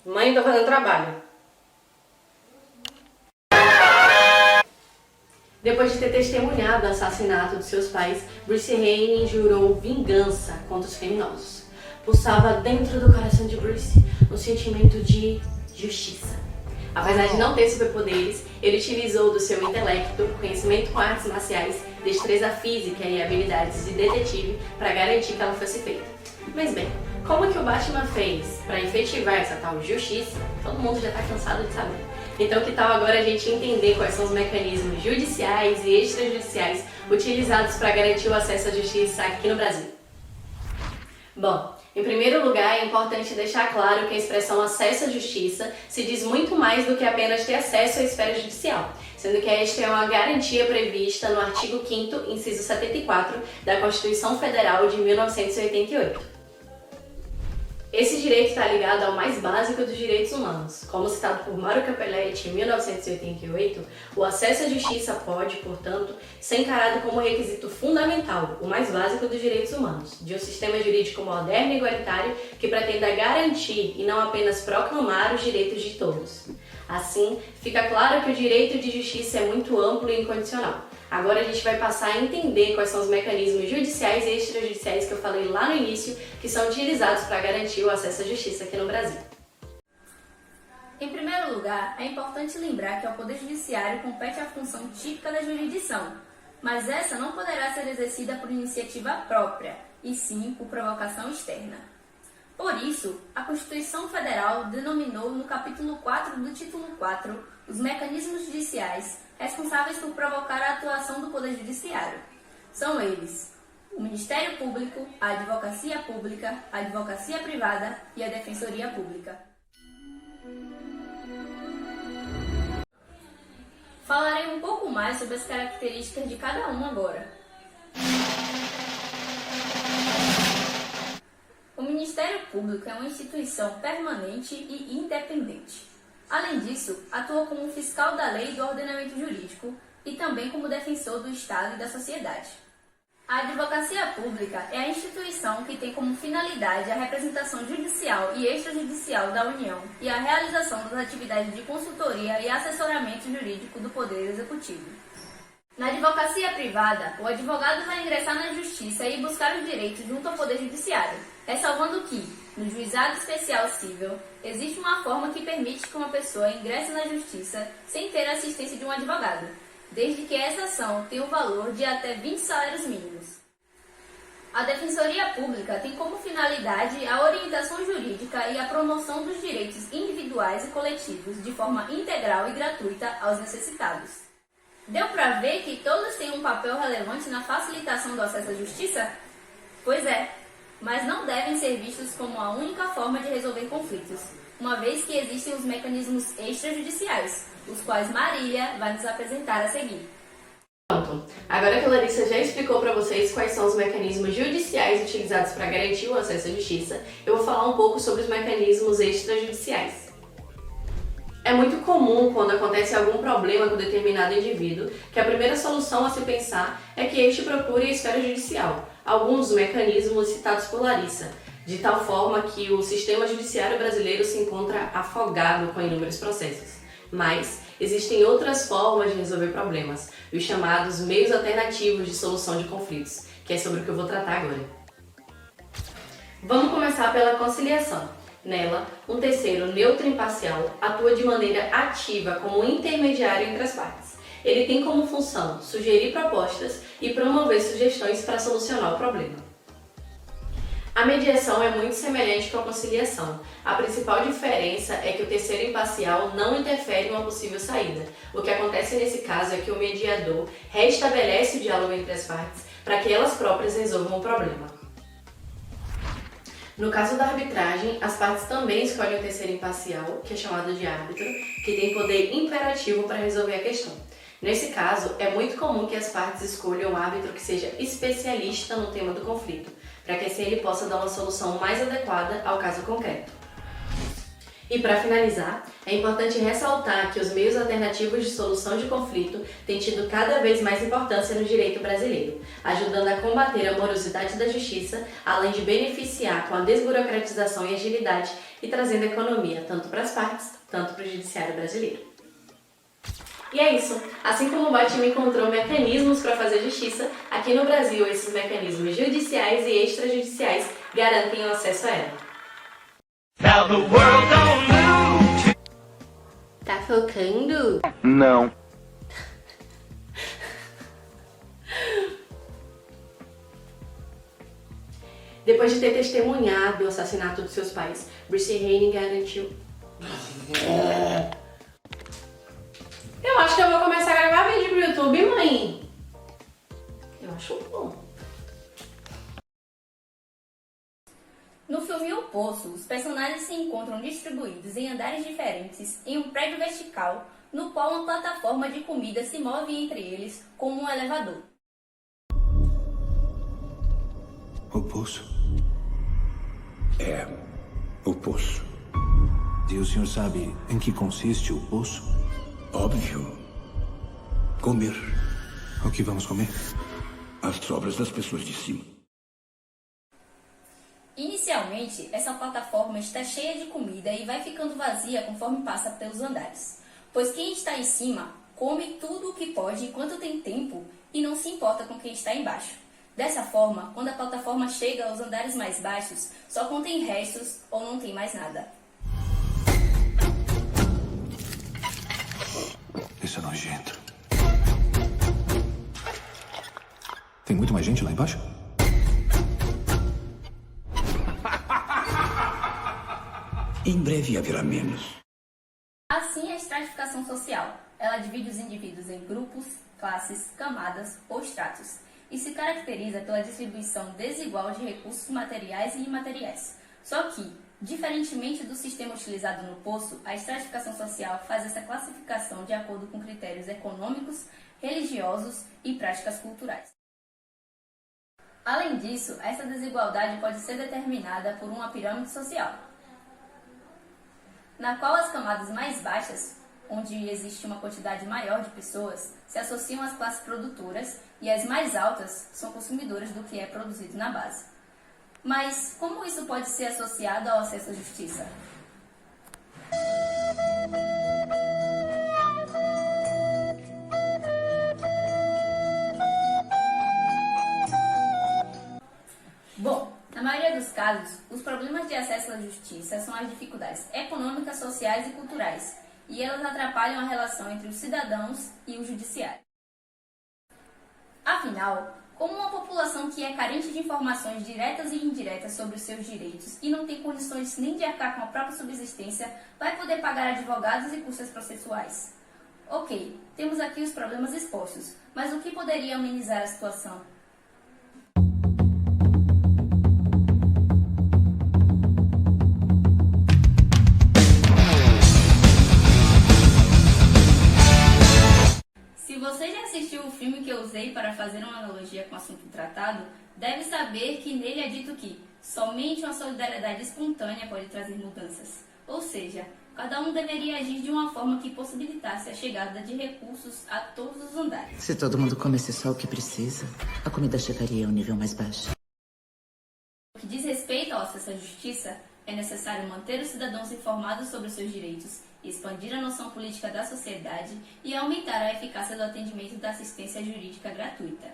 Mãe, tô fazendo trabalho. Depois de ter testemunhado o assassinato de seus pais, Bruce Wayne jurou vingança contra os criminosos. Pulsava dentro do coração de Bruce um sentimento de justiça. Apesar de não ter superpoderes, ele utilizou do seu intelecto, conhecimento com artes marciais, destreza física e habilidades de detetive para garantir que ela fosse feita. Mas bem, como é que o Batman fez para efetivar essa tal justiça? Todo mundo já está cansado de saber. Então que tal agora a gente entender quais são os mecanismos judiciais e extrajudiciais utilizados para garantir o acesso à justiça aqui no Brasil? Bom, em primeiro lugar, é importante deixar claro que a expressão acesso à justiça se diz muito mais do que apenas ter acesso à esfera judicial, sendo que esta é uma garantia prevista no artigo 5º, inciso 74 da Constituição Federal de 1988. Esse direito está ligado ao mais básico dos direitos humanos. Como citado por Mário Capelletti em 1988, o acesso à justiça pode, portanto, ser encarado como requisito fundamental, o mais básico dos direitos humanos, de um sistema jurídico moderno e igualitário que pretenda garantir e não apenas proclamar os direitos de todos. Assim, fica claro que o direito de justiça é muito amplo e incondicional. Agora a gente vai passar a entender quais são os mecanismos judiciais e extrajudiciais que eu falei lá no início, que são utilizados para garantir o acesso à justiça aqui no Brasil. Em primeiro lugar, é importante lembrar que ao Poder Judiciário compete a função típica da jurisdição, mas essa não poderá ser exercida por iniciativa própria, e sim por provocação externa. Por isso, a Constituição Federal denominou no capítulo 4 do título 4 os mecanismos judiciais responsáveis por provocar a atuação do Poder Judiciário. São eles: o Ministério Público, a Advocacia Pública, a Advocacia Privada e a Defensoria Pública. Falarei um pouco mais sobre as características de cada um agora. O Ministério Público é uma instituição permanente e independente. Além disso, atua como fiscal da lei e do ordenamento jurídico e também como defensor do Estado e da sociedade. A Advocacia Pública é a instituição que tem como finalidade a representação judicial e extrajudicial da União e a realização das atividades de consultoria e assessoramento jurídico do Poder Executivo. Na advocacia privada, o advogado vai ingressar na justiça e buscar os direitos junto ao Poder Judiciário, ressalvando que, no juizado especial civil, existe uma forma que permite que uma pessoa ingresse na justiça sem ter a assistência de um advogado, desde que essa ação tenha o valor de até 20 salários mínimos. A Defensoria Pública tem como finalidade a orientação jurídica e a promoção dos direitos individuais e coletivos de forma integral e gratuita aos necessitados. Deu para ver que todos têm um papel relevante na facilitação do acesso à justiça? Pois é, mas não devem ser vistos como a única forma de resolver conflitos, uma vez que existem os mecanismos extrajudiciais, os quais Marília vai nos apresentar a seguir. Pronto, agora que a Larissa já explicou para vocês quais são os mecanismos judiciais utilizados para garantir o acesso à justiça, eu vou falar um pouco sobre os mecanismos extrajudiciais. É muito comum, quando acontece algum problema com determinado indivíduo, que a primeira solução a se pensar é que este procure a esfera judicial, alguns dos mecanismos citados por Larissa, de tal forma que o sistema judiciário brasileiro se encontra afogado com inúmeros processos. Mas existem outras formas de resolver problemas, os chamados meios alternativos de solução de conflitos, que é sobre o que eu vou tratar agora. Vamos começar pela conciliação. Nela, um terceiro neutro e imparcial atua de maneira ativa como intermediário entre as partes. Ele tem como função sugerir propostas e promover sugestões para solucionar o problema. A mediação é muito semelhante com a conciliação. A principal diferença é que o terceiro imparcial não interfere em uma possível saída. O que acontece nesse caso é que o mediador restabelece o diálogo entre as partes para que elas próprias resolvam o problema. No caso da arbitragem, as partes também escolhem o terceiro imparcial, que é chamado de árbitro, que tem poder imperativo para resolver a questão. Nesse caso, é muito comum que as partes escolham um árbitro que seja especialista no tema do conflito, para que assim ele possa dar uma solução mais adequada ao caso concreto. E para finalizar, é importante ressaltar que os meios alternativos de solução de conflito têm tido cada vez mais importância no direito brasileiro, ajudando a combater a morosidade da justiça, além de beneficiar com a desburocratização e agilidade e trazendo economia tanto para as partes, tanto para o judiciário brasileiro. E é isso. Assim como o Batman encontrou mecanismos para fazer justiça, aqui no Brasil esses mecanismos judiciais e extrajudiciais garantem o acesso a ela. Now the world don't move. Tá focando? Não. Depois de ter testemunhado o assassinato dos seus pais, Bruce Wayne garantiu... Eu acho que eu vou começar a gravar vídeo pro YouTube, mãe. Eu acho bom. No filme O Poço, os personagens se encontram distribuídos em andares diferentes em um prédio vertical, no qual uma plataforma de comida se move entre eles como um elevador. O poço? É, o poço. E o senhor sabe em que consiste o poço? Óbvio. Comer O que vamos comer? as sobras das pessoas de cima. Inicialmente, essa plataforma está cheia de comida e vai ficando vazia conforme passa pelos andares, pois quem está em cima come tudo o que pode enquanto tem tempo e não se importa com quem está embaixo. Dessa forma, quando a plataforma chega aos andares mais baixos, só contém restos ou não tem mais nada. Isso é nojento. Tem muito mais gente lá embaixo? Em breve haverá menos. Assim é a estratificação social. Ela divide os indivíduos em grupos, classes, camadas ou estratos e se caracteriza pela distribuição desigual de recursos materiais e imateriais. Só que, diferentemente do sistema utilizado no Poço, a estratificação social faz essa classificação de acordo com critérios econômicos, religiosos e práticas culturais. Além disso, essa desigualdade pode ser determinada por uma pirâmide social, na qual as camadas mais baixas, onde existe uma quantidade maior de pessoas, se associam às classes produtoras e as mais altas são consumidoras do que é produzido na base. Mas como isso pode ser associado ao acesso à justiça? Bom, na maioria dos casos, os problemas de acesso à justiça são as dificuldades econômicas, sociais e culturais, e elas atrapalham a relação entre os cidadãos e o judiciário. Afinal, como uma população que é carente de informações diretas e indiretas sobre os seus direitos e não tem condições nem de arcar com a própria subsistência, vai poder pagar advogados e custas processuais? Ok, temos aqui os problemas expostos, mas o que poderia amenizar a situação? Se você já assistiu o filme que eu usei para fazer uma analogia com o assunto tratado, deve saber que nele é dito que somente uma solidariedade espontânea pode trazer mudanças. Ou seja, cada um deveria agir de uma forma que possibilitasse a chegada de recursos a todos os andares. Se todo mundo comesse só o que precisa, a comida chegaria a um nível mais baixo. No que diz respeito ao acesso à justiça, é necessário manter os cidadãos informados sobre os seus direitos, expandir a noção política da sociedade e aumentar a eficácia do atendimento da assistência jurídica gratuita.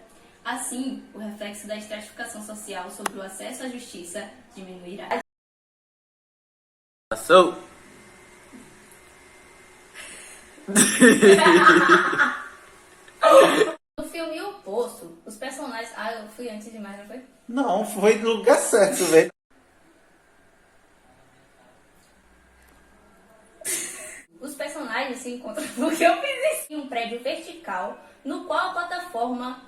Assim, o reflexo da estratificação social sobre o acesso à justiça diminuirá. Passou. No filme O Poço, os personagens... Ah, eu fui antes demais, não foi? Não, foi no lugar certo, velho. Os personagens se encontram porque eu fiz isso em um prédio vertical, no qual a plataforma